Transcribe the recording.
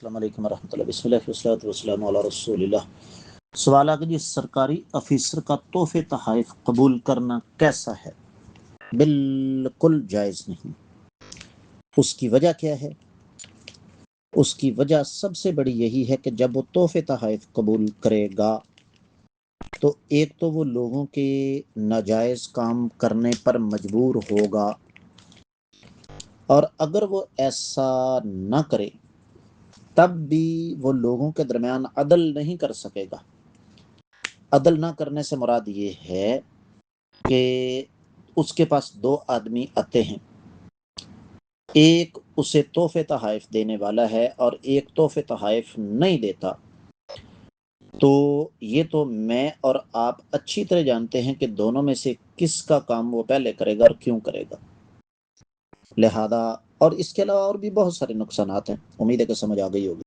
السلام علیکم ورحمۃ اللہ، بسم اللہ والصلاۃ والسلام علی رسول اللہ۔ سوال ہے کہ جی سرکاری افیسر کا تحفے تحائف قبول کرنا کیسا ہے؟ بالکل جائز نہیں۔ اس کی وجہ کیا ہے؟ اس کی وجہ سب سے بڑی یہی ہے کہ جب وہ تحفے تحائف قبول کرے گا تو ایک تو وہ لوگوں کے ناجائز کام کرنے پر مجبور ہوگا، اور اگر وہ ایسا نہ کرے تب بھی وہ لوگوں کے درمیان عدل نہیں کر سکے گا۔ عدل نہ کرنے سے مراد یہ ہے کہ اس کے پاس دو آدمی آتے ہیں، ایک اسے تحفے تحائف دینے والا ہے اور ایک تحفے تحائف نہیں دیتا، تو یہ تو میں اور آپ اچھی طرح جانتے ہیں کہ دونوں میں سے کس کا کام وہ پہلے کرے گا اور کیوں کرے گا۔ لہذا اور اس کے علاوہ اور بھی بہت سارے نقصانات ہیں، امید ہے کہ سمجھ آ گئی ہوگی۔